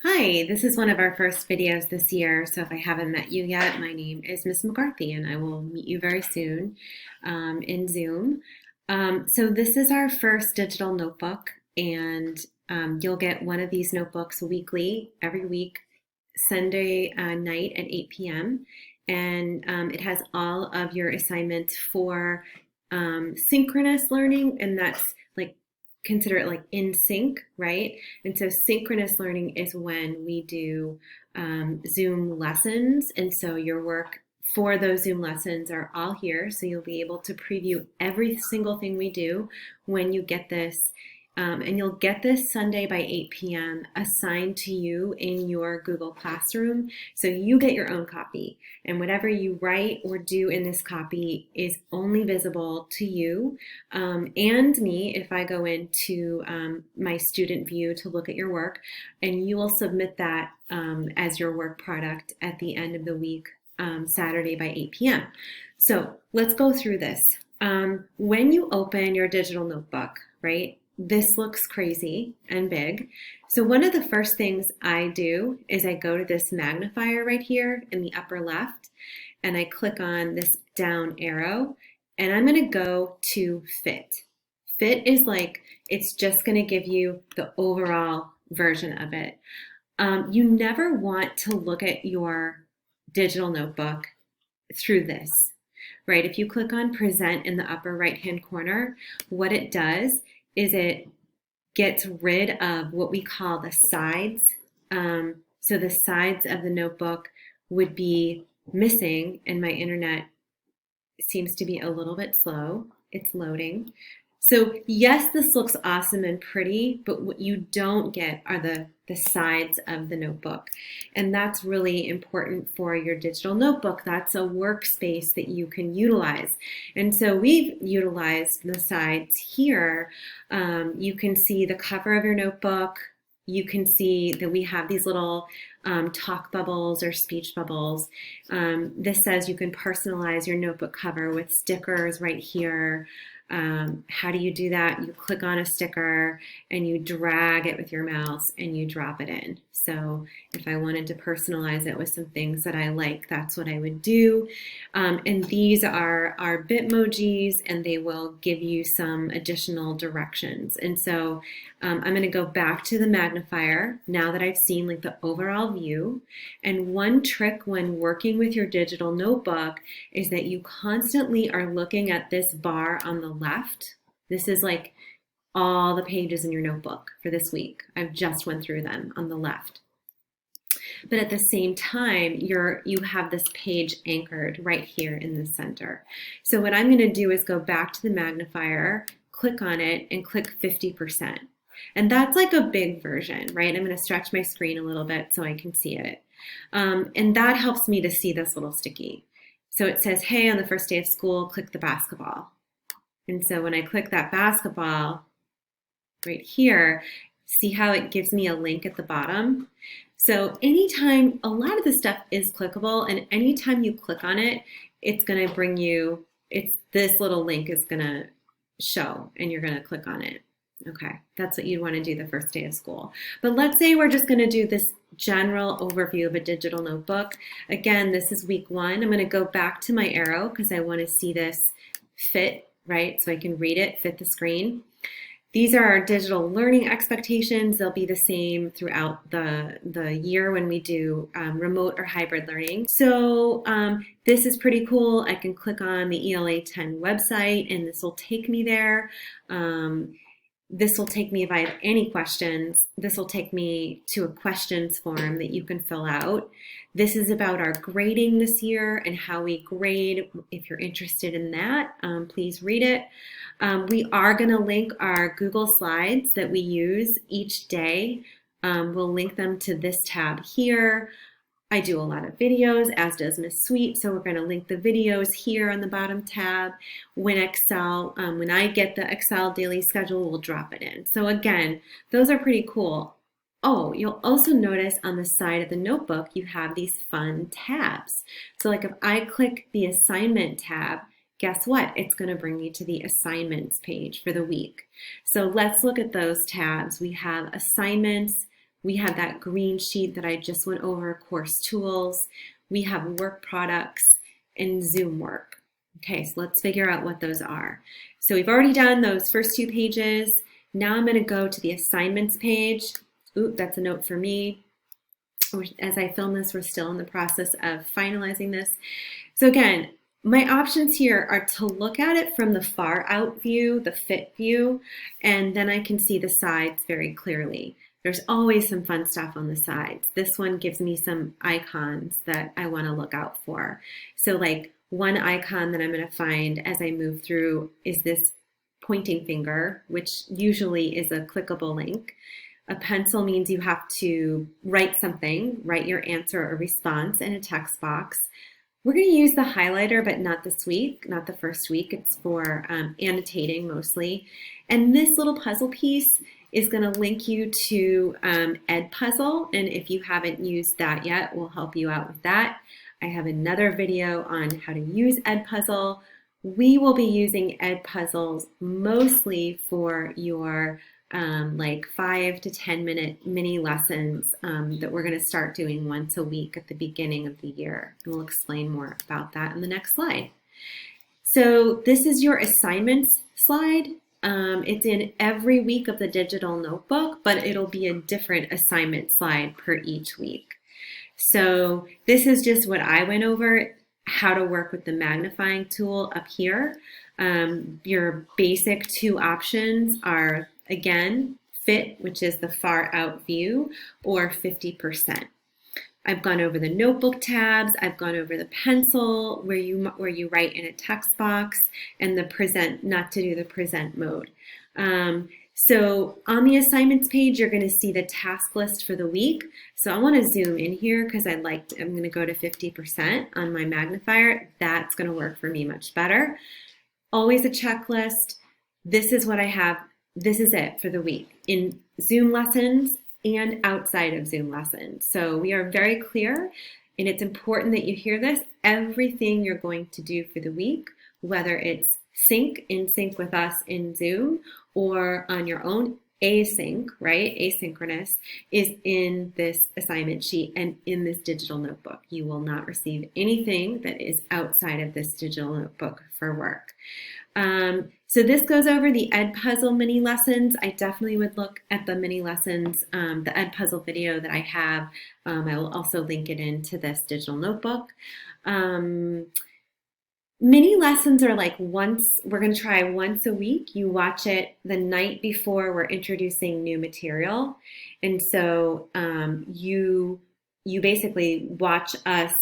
Hi, this is one of our first videos this year, so if I haven't met you yet, my name is Miss McCarthy and I will meet you very soon in Zoom. So this is our first digital notebook and you'll get one of these notebooks weekly, every week, Sunday night at 8 p.m. And it has all of your assignments for synchronous learning, and that's like consider it like in sync, right? And so synchronous learning is when we do Zoom lessons. And so your work for those Zoom lessons are all here. So you'll be able to preview every single thing we do when you get this. And you'll get this Sunday by 8 p.m. assigned to you in your Google Classroom. So you get your own copy. And whatever you write or do in this copy is only visible to you and me if I go into my student view to look at your work. And you will submit that as your work product at the end of the week, Saturday by 8 p.m. So let's go through this. When you open your digital notebook, right? This looks crazy and big. So one of the first things I do is I go to this magnifier right here in the upper left, and I click on this down arrow, and I'm going to go to fit. Fit is like, it's just going to give you the overall version of it. You never want to look at your digital notebook through this, right? If you click on present in the upper right-hand corner, what it does is it gets rid of what we call the sides. So the sides of the notebook would be missing, and my internet seems to be a little bit slow. It's loading. So yes, this looks awesome and pretty, but what you don't get are the sides of the notebook. And that's really important for your digital notebook. That's a workspace that you can utilize. And so we've utilized the sides here. You can see the cover of your notebook. You can see that we have these little talk bubbles or speech bubbles. This says you can personalize your notebook cover with stickers right here. How do you do that? You click on a sticker and you drag it with your mouse and you drop it in. So if I wanted to personalize it with some things that I like, that's what I would do. And these are Bitmojis, and they will give you some additional directions. And so I'm going to go back to the magnifier now that I've seen like the overall view. And one trick when working with your digital notebook is that you constantly are looking at this bar on the left. This is like all the pages in your notebook for this week. I've just went through them on the left. But at the same time, you have this page anchored right here in the center. So what I'm going to do is go back to the magnifier, click on it, and click 50%. And that's like a big version, right? I'm going to stretch my screen a little bit so I can see it. And that helps me to see this little sticky. So it says, hey, on the first day of school, click the basketball. And so when I click that basketball right here, see how it gives me a link at the bottom? So anytime, a lot of the stuff is clickable, and anytime you click on it, it's going to bring you, this little link is going to show, and you're going to click on it. Okay, that's what you'd want to do the first day of school. But let's say we're just going to do this general overview of a digital notebook. Again, this is week 1. I'm going to go back to my arrow because I want to see this fit, right? So I can read it, fit the screen. These are our digital learning expectations. They'll be the same throughout the year when we do remote or hybrid learning. So this is pretty cool. I can click on the ELA 10 website and this will take me there. This will take me, if I have any questions, this will take me to a questions form that you can fill out. This is about our grading this year and how we grade. If you're interested in that, please read it. We are going to link our Google Slides that we use each day. We'll link them to this tab here. I do a lot of videos, as does Miss Sweet, so we're going to link the videos here on the bottom tab. When I get the Excel daily schedule, we'll drop it in. So again, those are pretty cool. Oh, you'll also notice on the side of the notebook, you have these fun tabs. So like if I click the assignment tab, guess what? It's going to bring me to the assignments page for the week. So let's look at those tabs. We have assignments, We have that green sheet that I just went over, course tools. We have work products and Zoom work. Okay, so let's figure out what those are. So we've already done those first 2 pages. Now I'm going to go to the assignments page. Ooh, that's a note for me. As I film this, we're still in the process of finalizing this. So again, my options here are to look at it from the far out view, the fit view, and then I can see the sides very clearly. There's always some fun stuff on the sides. This one gives me some icons that I want to look out for. So like one icon that I'm going to find as I move through is this pointing finger, which usually is a clickable link. A pencil means you have to write something, write your answer or response in a text box. We're going to use the highlighter, but not this week, not the first week. It's for annotating mostly. And this little puzzle piece is going to link you to Edpuzzle. And if you haven't used that yet, we'll help you out with that. I have another video on how to use Edpuzzle. We will be using Edpuzzles mostly for your like 5 to 10 minute mini lessons that we're going to start doing once a week at the beginning of the year. And we'll explain more about that in the next slide. So this is your assignments slide. It's in every week of the digital notebook, but it'll be a different assignment slide per each week. So this is just what I went over, how to work with the magnifying tool up here. Your basic 2 options are, again, fit, which is the far out view, or 50%. I've gone over the notebook tabs, I've gone over the pencil where you write in a text box, and the present, not to do the present mode. So on the assignments page, you're going to see the task list for the week. So I want to zoom in here because I'm going to go to 50% on my magnifier. That's going to work for me much better. Always a checklist. This is what I have. This is it for the week in Zoom lessons and outside of Zoom lessons. So we are very clear, and it's important that you hear this. Everything you're going to do for the week, whether it's in sync with us in Zoom or on your own, async, right? Asynchronous is in this assignment sheet and in this digital notebook. You will not receive anything that is outside of this digital notebook for work. So this goes over the Edpuzzle mini lessons. I definitely would look at the mini lessons, the Edpuzzle video that I have. I will also link it into this digital notebook. Mini lessons are like we're going to try once a week. You watch it the night before we're introducing new material. And so you basically watch us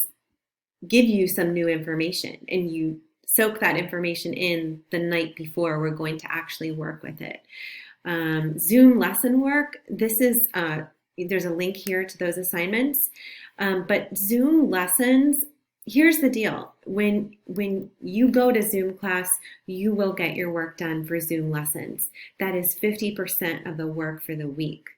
give you some new information, and you soak that information in the night before we're going to actually work with it. Zoom lesson work, this is, there's a link here to those assignments, but Zoom lessons, here's the deal. When you go to Zoom class, you will get your work done for Zoom lessons. That is 50% of the work for the week.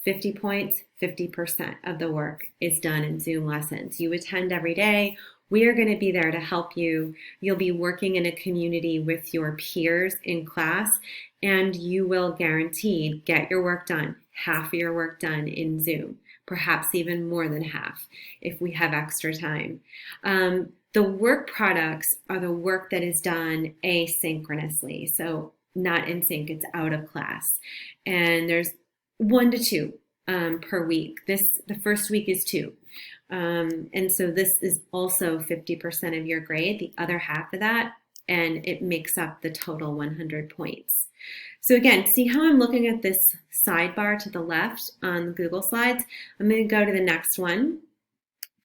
50 points, 50% of the work is done in Zoom lessons. You attend every day. We are going to be there to help you. You'll be working in a community with your peers in class, and you will guaranteed get your work done, half of your work done in Zoom, perhaps even more than half if we have extra time. The work products are the work that is done asynchronously, so not in sync, it's out of class. And there's 1 to 2 per week. The first week is 2. And so this is also 50% of your grade, the other half of that, and it makes up the total 100 points. So again, see how I'm looking at this sidebar to the left on Google Slides? I'm going to go to the next one.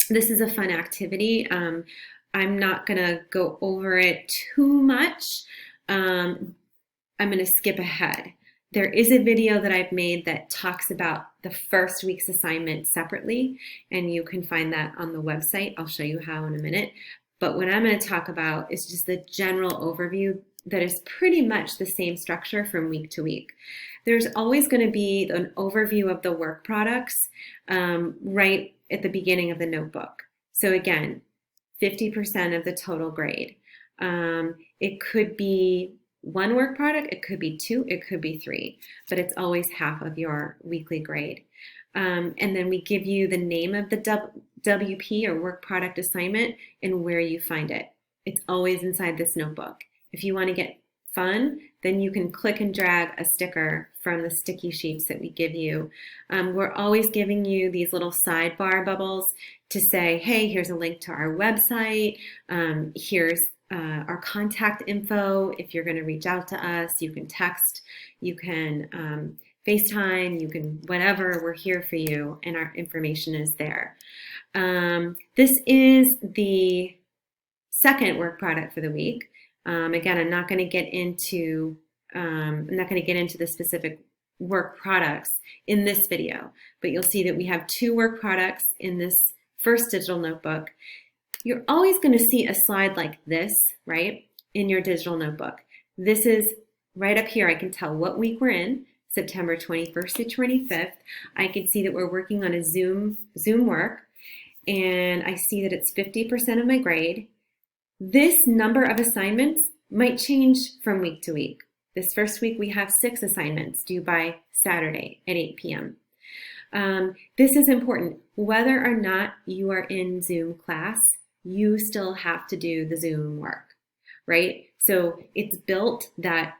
This is a fun activity. I'm not going to go over it too much. I'm going to skip ahead. There is a video that I've made that talks about the first week's assignment separately, and you can find that on the website. I'll show you how in a minute. But what I'm going to talk about is just the general overview that is pretty much the same structure from week to week. There's always going to be an overview of the work products right at the beginning of the notebook. So again, 50% of the total grade. It could be 1 work product, it could be 2, it could be 3, but it's always half of your weekly grade. And then we give you the name of the WP or work product assignment and where you find it. It's always inside this notebook. If you want to get fun, then you can click and drag a sticker from the sticky sheets that we give you. We're always giving you these little sidebar bubbles to say, hey, here's a link to our website. Here's our contact info. If you're going to reach out to us, you can text, you can FaceTime, you can whatever, we're here for you, and our information is there. This is the second work product for the week. Again, I'm not going to get into the specific work products in this video, but you'll see that we have 2 work products in this first digital notebook. You're always going to see a slide like this, right, in your digital notebook. This is right up here. I can tell what week we're in, September 21st to 25th. I can see that we're working on a Zoom work, and I see that it's 50% of my grade. This number of assignments might change from week to week. This first week we have 6 assignments due by Saturday at 8 p.m. This is important. Whether or not you are in Zoom class, you still have to do the Zoom work, right? So it's built that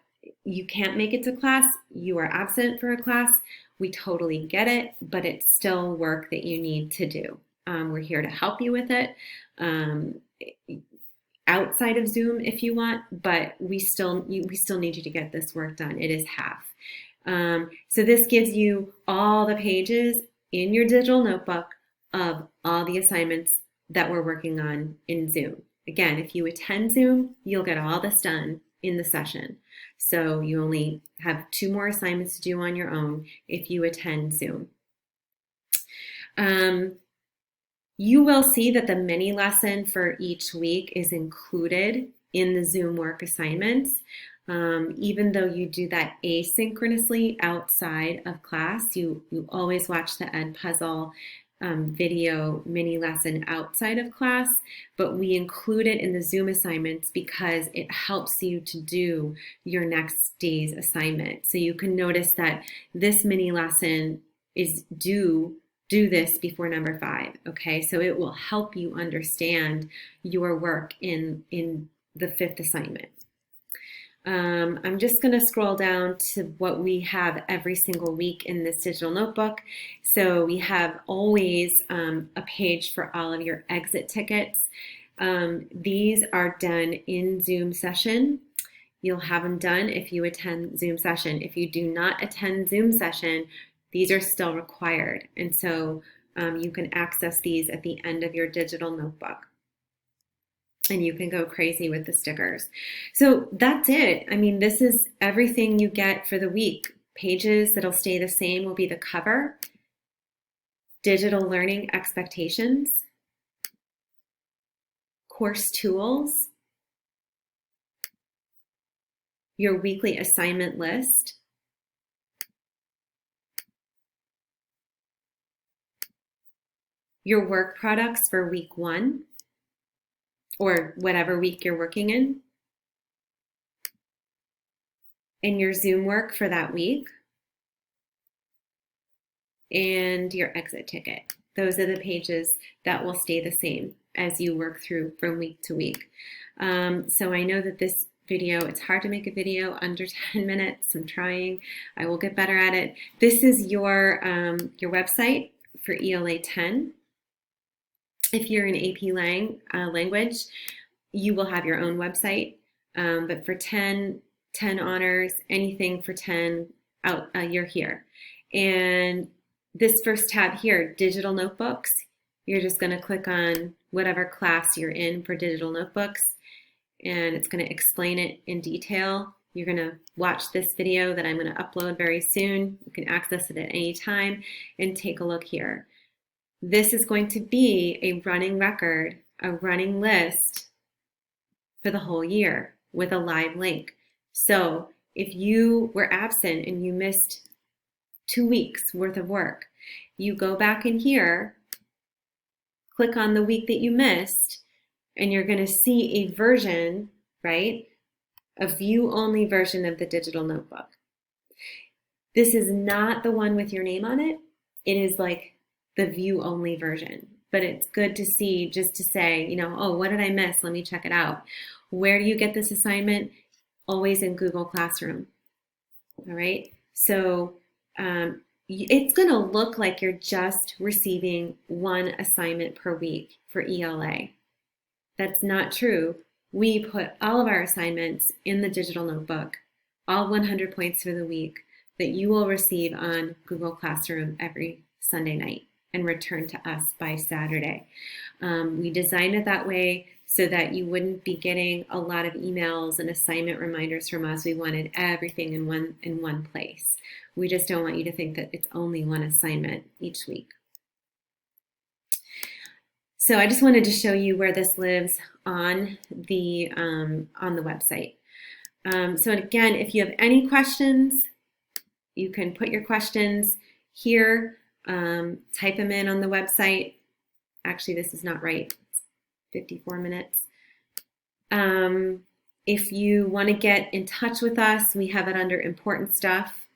you can't make it to class, you are absent for a class, we totally get it, but it's still work that you need to do. We're here to help you with it. Outside of Zoom if you want, but we still need you to get this work done. It is half. So this gives you all the pages in your digital notebook of all the assignments that we're working on in Zoom. Again, if you attend Zoom, you'll get all this done in the session. So you only have 2 more assignments to do on your own if you attend Zoom. You will see that the mini lesson for each week is included in the Zoom work assignments. Even though you do that asynchronously outside of class, you always watch the Edpuzzle video mini lesson outside of class, but we include it in the Zoom assignments because it helps you to do your next day's assignment. So you can notice that this mini lesson is do this before number 5, okay? So it will help you understand your work in the 5th assignment. I'm just going to scroll down to what we have every single week in this digital notebook. So we have always a page for all of your exit tickets. These are done in Zoom session. You'll have them done if you attend Zoom session. If you do not attend Zoom session, these are still required. And so you can access these at the end of your digital notebook. And you can go crazy with the stickers. So that's it. I mean, this is everything you get for the week. Pages that'll stay the same will be the cover, digital learning expectations, course tools, your weekly assignment list, your work products for week 1, or whatever week you're working in, and your Zoom work for that week, and your exit ticket. Those are the pages that will stay the same as you work through from week to week. So I know that this video, it's hard to make a video under 10 minutes. I'm trying. I will get better at it. This is your website for ELA 10. If you're in AP language, you will have your own website. But for 10 honors, anything for 10, you're here. And this first tab here, digital notebooks, you're just going to click on whatever class you're in for digital notebooks, and it's going to explain it in detail. You're going to watch this video that I'm going to upload very soon. You can access it at any time and take a look here. This is going to be a running record, a running list for the whole year with a live link. So if you were absent and you missed 2 weeks worth of work, you go back in here, click on the week that you missed, and you're going to see a version, right, a view-only version of the digital notebook. This is not the one with your name on it. it is like the view only version. But it's good to see, just to say, oh, what did I miss? Let me check it out. Where do you get this assignment? Always in Google Classroom. All right. So it's going to look like you're just receiving one assignment per week for ELA. That's not true. We put all of our assignments in the digital notebook, all 100 points for the week that you will receive on Google Classroom every Sunday night and return to us by Saturday. We designed it that way so that you wouldn't be getting a lot of emails and assignment reminders from us. We wanted everything in one place. We just don't want you to think that it's only one assignment each week. So I just wanted to show you where this lives on the website. So again, if you have any questions, you can put your questions here, type them in on the website. Actually, this is not right. It's 54 minutes. If you want to get in touch with us, we have it under important stuff.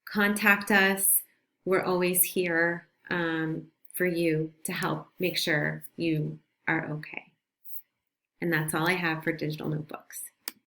Contact us. We're always here for you to help make sure you are okay. And that's all I have for digital notebooks.